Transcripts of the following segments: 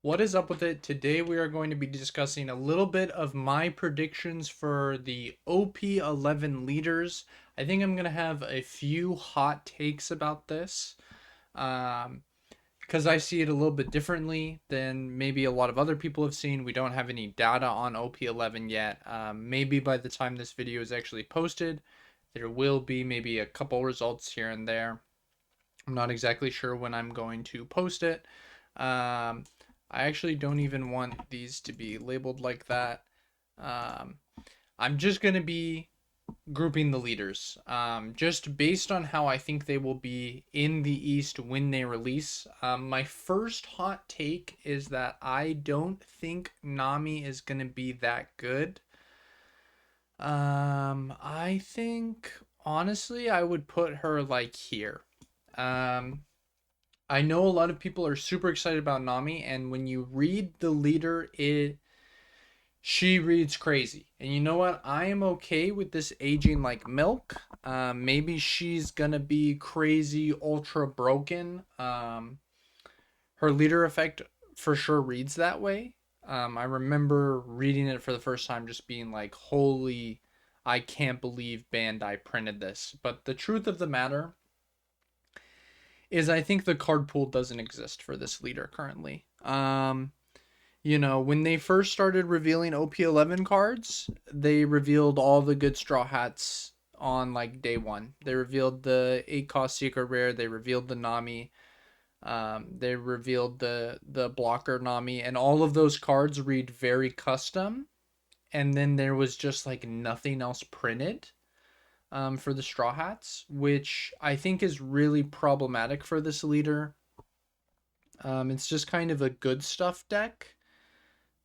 What is up with it? Today we are going to be discussing a little bit of my predictions for the OP11 leaders. I think I'm going to have a few hot takes about this um, because I see it a little bit differently than maybe a lot of other people have seen. We don't have any data on OP11 yet. Maybe by the time this video is actually posted, there will be maybe a couple results here and there. I'm not exactly sure when I'm going to post it. Um, I actually don't even want these to be labeled like that. Um, I'm just going to be grouping the leaders just based on how I think they will be in the East when they release. My first hot take is that I don't think Nami is going to be that good. I think honestly I would put her like here. Um, I know a lot of people are super excited about Nami, and when you read the leader, she reads crazy. And you know what? I am okay with this aging like milk. Maybe she's gonna be crazy, ultra broken. Her leader effect for sure reads that way. I remember reading it for the first time, just being like, "Holy, I can't believe Bandai printed this." But the truth of the matter is I think the card pool doesn't exist for this leader currently. When they first started revealing OP11 cards, they revealed all the good straw hats on like day one. They revealed the 8 cost secret rare, they revealed the Nami, they revealed the blocker Nami, and all of those cards read very custom. And then there was just like nothing else printed for the Straw Hats, which I think is really problematic for this leader. It's just kind of a good stuff deck,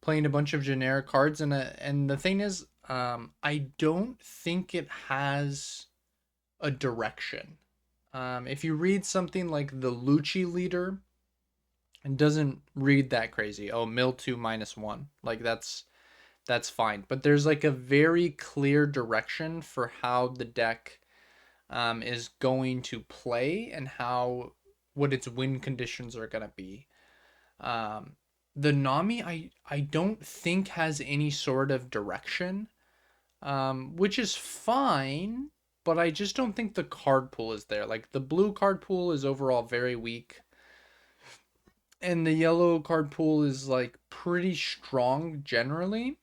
playing a bunch of generic cards, and the thing is, I don't think it has a direction. If you read something like the Lucci leader, it doesn't read that crazy. Oh, mill 2 -1, like that's fine. But there's like a very clear direction for how the deck is going to play and how what its win conditions are going to be. Um, the Nami, I don't think has any sort of direction, which is fine, but I just don't think the card pool is there. Like the blue card pool is overall very weak, and the yellow card pool is like pretty strong generally.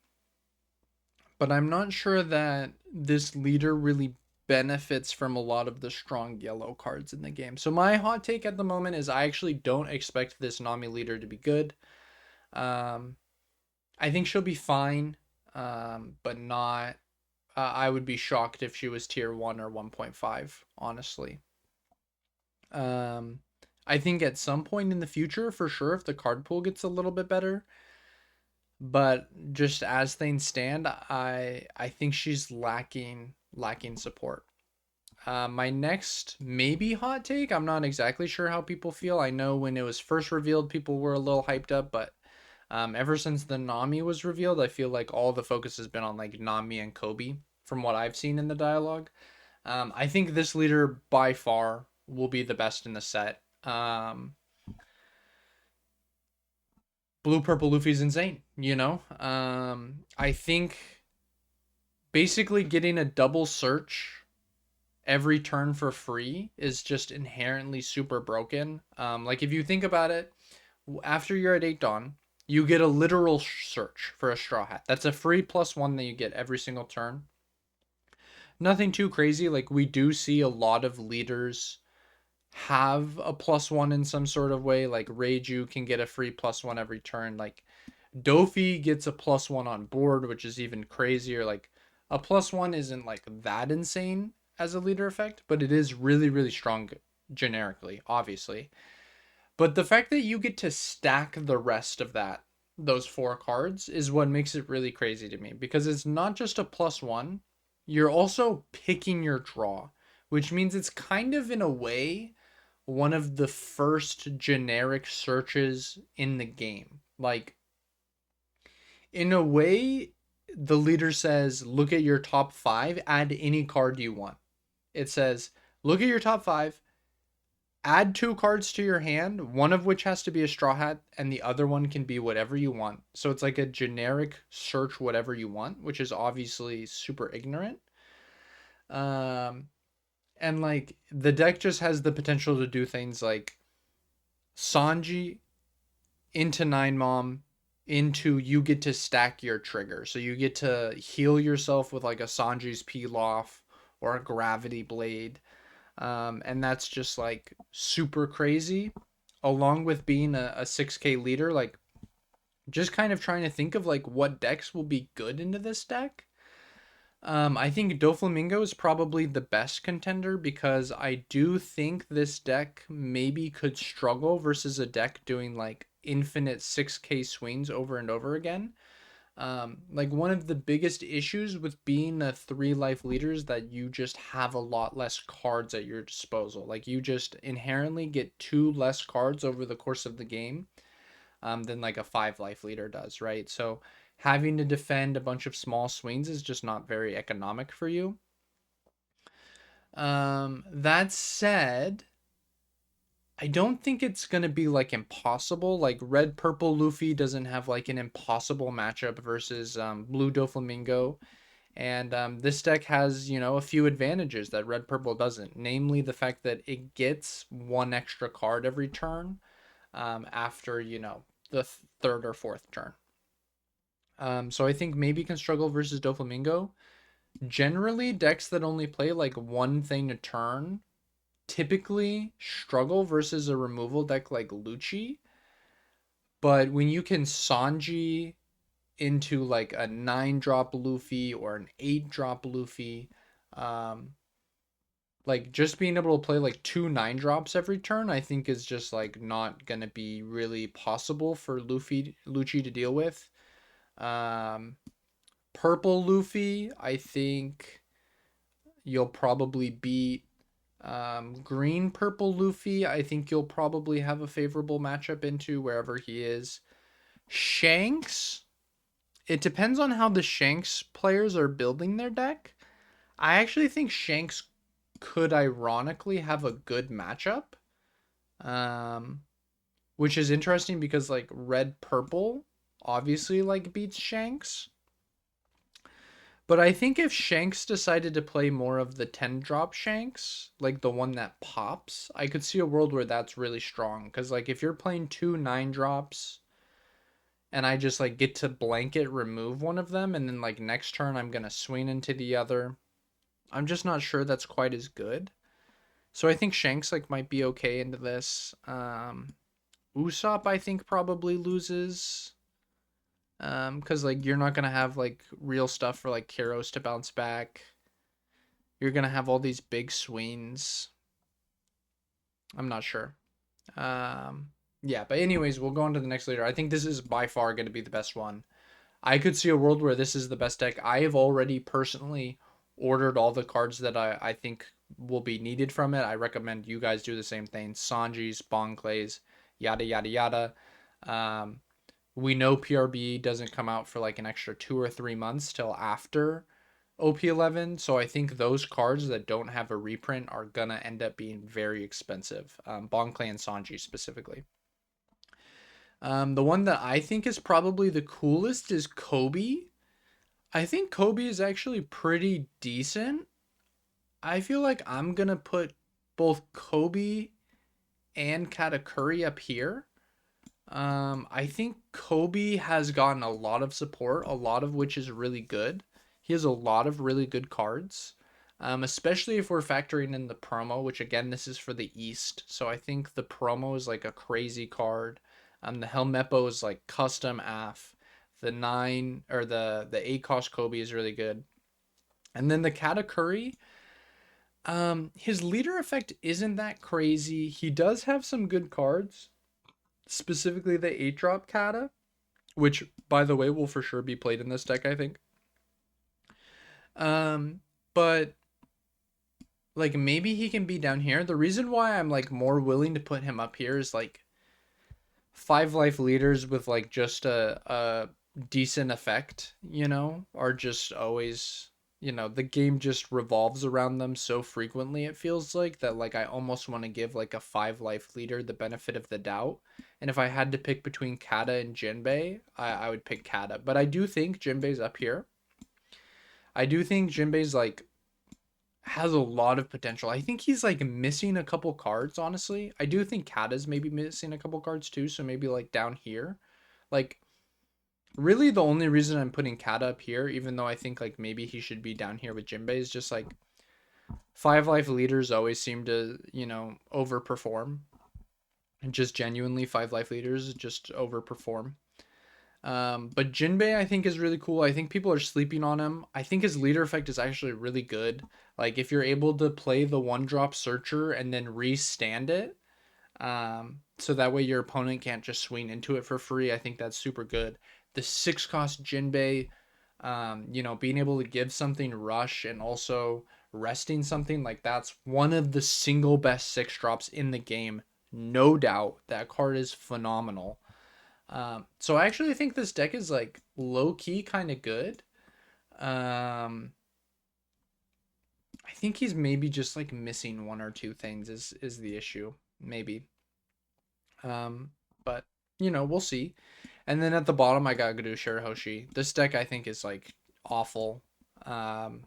But I'm not sure that this leader really benefits from a lot of the strong yellow cards in the game. So my hot take at the moment is I actually don't expect this Nami leader to be good. Um, I think she'll be fine, but not. I would be shocked if she was tier 1 or 1.5, honestly. Um, I think at some point in the future, for sure, if the card pool gets a little bit better, but just as things stand, I think she's lacking support. My next maybe hot take, I'm not exactly sure how people feel. I know when it was first revealed, people were a little hyped up, but ever since the Nami was revealed, I feel like all the focus has been on like Nami and Kobe from what I've seen in the dialogue. I think this leader by far will be the best in the set. Blue Purple Luffy's insane, you know? I think basically getting a double search every turn for free is just inherently super broken. Like if you think about it, after you're at 8 Dawn, you get a literal search for a Straw Hat. That's a free +1 that you get every single turn. Nothing too crazy. Like we do see a lot of leaders have a +1 in some sort of way. Like Reiju can get a free +1 every turn. Like Dofi gets a +1 on board, which is even crazier. Like a +1 isn't like that insane as a leader effect, but it is really, really strong generically, obviously. But the fact that you get to stack the rest of those 4 cards, is what makes it really crazy to me, because it's not just a +1, you're also picking your draw, which means it's kind of in a way one of the first generic searches in the game. Like in a way, the leader says, look at your top 5, add any card you want. It says, look at your top 5, add 2 cards to your hand, one of which has to be a straw hat, and the other one can be whatever you want. So it's like a generic search whatever you want, which is obviously super ignorant. Um, and like the deck just has the potential to do things like Sanji into 9 mom into you get to stack your trigger. So you get to heal yourself with like a Sanji's peel off or a gravity blade. And that's just like super crazy. Along with being a 6K leader, like just kind of trying to think of like what decks will be good into this deck. I think Doflamingo is probably the best contender because I do think this deck maybe could struggle versus a deck doing like infinite 6K swings over and over again. Like one of the biggest issues with being a 3 life leader is that you just have a lot less cards at your disposal. Like you just inherently get 2 less cards over the course of the game than like a 5 life leader does, right? So having to defend a bunch of small swings is just not very economic for you. That said, I don't think it's gonna be like impossible. Like red purple Luffy doesn't have like an impossible matchup versus blue Doflamingo. And this deck has, a few advantages that red purple doesn't, namely the fact that it gets 1 extra card every turn after, the third or fourth turn. So I think maybe can struggle versus Doflamingo. Generally, decks that only play like one thing a turn typically struggle versus a removal deck like Lucci. But when you can Sanji into like a 9 drop Luffy or an 8 drop Luffy, um, like just being able to play like 2 9 drops every turn, I think is just like not gonna be really possible for Lucci to deal with. Um, Purple Luffy, I think you'll probably beat. Green Purple Luffy, I think you'll probably have a favorable matchup into wherever he is. Shanks, it depends on how the Shanks players are building their deck. I actually think Shanks could ironically have a good matchup. Um, which is interesting because like red purple obviously like beats Shanks. But I think if Shanks decided to play more of the 10 drop Shanks, like the one that pops, I could see a world where that's really strong. Because, like, if you're playing 2 9 drops and I just, like, get to blanket remove one of them, and then, like, next turn I'm going to swing into the other, I'm just not sure that's quite as good. So I think Shanks, like, might be okay into this. Usopp, I think, probably loses. Because like you're not gonna have like real stuff for like Kiros to bounce back. You're gonna have all these big swings. I'm not sure. Um, yeah, but anyways, we'll go on to the next leader. I think this is by far gonna be the best one. I could see a world where this is the best deck. I have already personally ordered all the cards that I think will be needed from it. I recommend you guys do the same thing. Sanji's, Bonclays, yada yada yada. Um, we know PRB doesn't come out for like an extra 2 or 3 months till after OP11, so I think those cards that don't have a reprint are gonna end up being very expensive. Bonclay and Sanji specifically. The one that I think is probably the coolest is Kobe. I think Kobe is actually pretty decent. I feel like I'm gonna put both Kobe and Katakuri up here. I think Kobe has gotten a lot of support, a lot of which is really good. He has a lot of really good cards, especially if we're factoring in the promo, which again, this is for the East. So I think the promo is like a crazy card. The Helmeppo is like custom AF. The 9 or the 8 cost Kobe is really good. And then the Katakuri, his leader effect isn't that crazy. He does have some good cards, specifically the 8 drop Kata, which by the way will for sure be played in this deck, I think. But like maybe he can be down here. The reason why I'm like more willing to put him up here is like 5 life leaders with like just a decent effect, are just always you know, the game just revolves around them so frequently, it feels like, that like I almost want to give like a 5 life leader the benefit of the doubt. And if I had to pick between Kata and Jinbei, I would pick Kata. But I do think Jinbei's up here. I do think Jinbei's like has a lot of potential. I think he's like missing a couple cards, honestly. I do think Kata's maybe missing a couple cards too, so maybe like down here. Like really the only reason I'm putting Kata up here, even though I think like maybe he should be down here with Jinbei, is just like 5 life leaders always seem to, you know, overperform. And just genuinely 5 life leaders just overperform. But Jinbei, I think, is really cool. I think people are sleeping on him. I think his leader effect is actually really good. Like, if you're able to play the 1-drop searcher and then restand it, so that way your opponent can't just swing into it for free, I think that's super good. The 6 cost Jinbei, you know, being able to give something rush and also resting something, like that's one of the single best 6 drops in the game. No doubt. That card is phenomenal. So I actually think this deck is like low key kind of good. I think he's maybe just like missing 1 or 2 things is the issue, maybe. But you know, we'll see. And then at the bottom, I got Gadu Shiroshi. This deck I think is like awful. Um,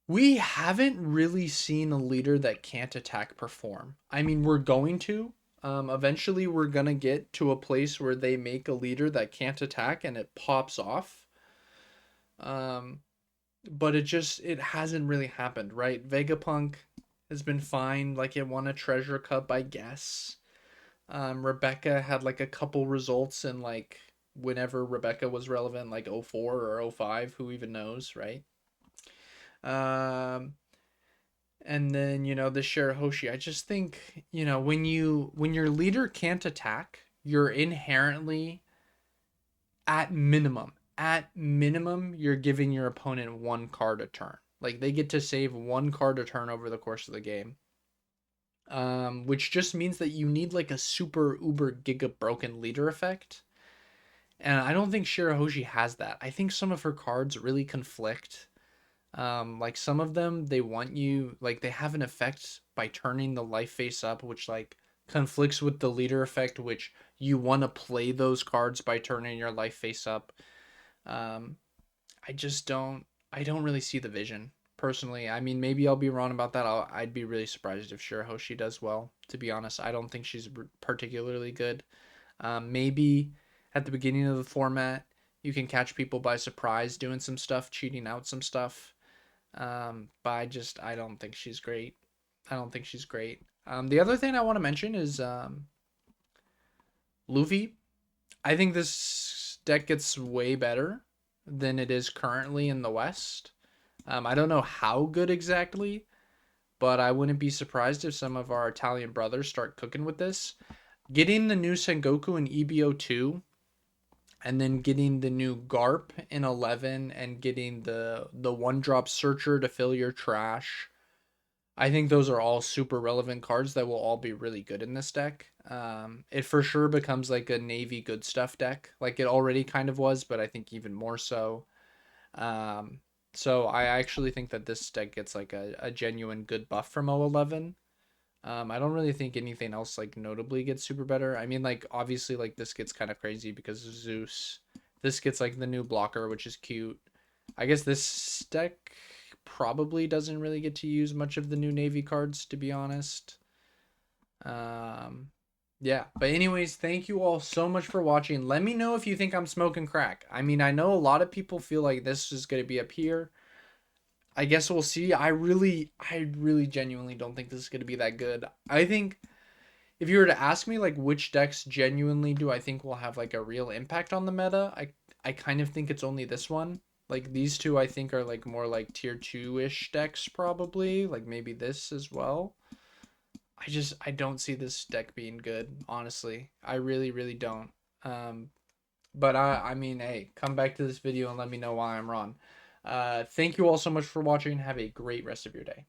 we haven't really seen a leader that can't attack perform. I mean, we're going to. Eventually, we're gonna get to a place where they make a leader that can't attack and it pops off. Um, but it hasn't really happened, right? Vegapunk has been fine. Like it won a treasure cup, I guess. Rebecca had like a couple results in like whenever Rebecca was relevant, like 04 or 05, who even knows, right? Um, and then you know the Shirahoshi. I just think you know when your leader can't attack, you're inherently at minimum you're giving your opponent 1 card a turn. Like they get to save 1 card a turn over the course of the game. Which just means that you need like a super uber giga broken leader effect. And I don't think Shirahoshi has that. I think some of her cards really conflict. Like some of them, they want you, like they have an effect by turning the life face up, which like conflicts with the leader effect, which you want to play those cards by turning your life face up. Um, I don't really see the vision personally. I mean, maybe I'll be wrong about that. I'd be really surprised if Shirahoshi does well. To be honest, I don't think she's particularly good. Maybe at the beginning of the format, you can catch people by surprise doing some stuff, cheating out some stuff. But I don't think she's great. I don't think she's great. The other thing I want to mention is Luffy. I think this deck gets way better than it is currently in the West. I don't know how good exactly, but I wouldn't be surprised if some of our Italian brothers start cooking with this. Getting the new Sengoku in EBO2 and then getting the new Garp in 11 and getting the 1-drop searcher to fill your trash. I think those are all super relevant cards that will all be really good in this deck. It for sure becomes like a Navy good stuff deck, like it already kind of was, but I think even more so. Um, so I actually think that this deck gets like a genuine good buff from O11. I don't really think anything else like notably gets super better. I mean, like obviously, like this gets kind of crazy because of Zeus. This gets like the new blocker, which is cute. I guess this deck probably doesn't really get to use much of the new Navy cards, to be honest. Um, yeah. But anyways, thank you all so much for watching. Let me know if you think I'm smoking crack. I mean, I know a lot of people feel like this is gonna be up here. I guess we'll see. I really genuinely don't think this is gonna be that good. I think if you were to ask me like which decks genuinely do I think will have like a real impact on the meta, I kind of think it's only this one. Like these two I think are like more like tier 2-ish decks probably, like maybe this as well. I don't see this deck being good, honestly. I really don't. Um but I mean, hey, come back to this video and let me know why I'm wrong. Thank you all so much for watching. Have a great rest of your day.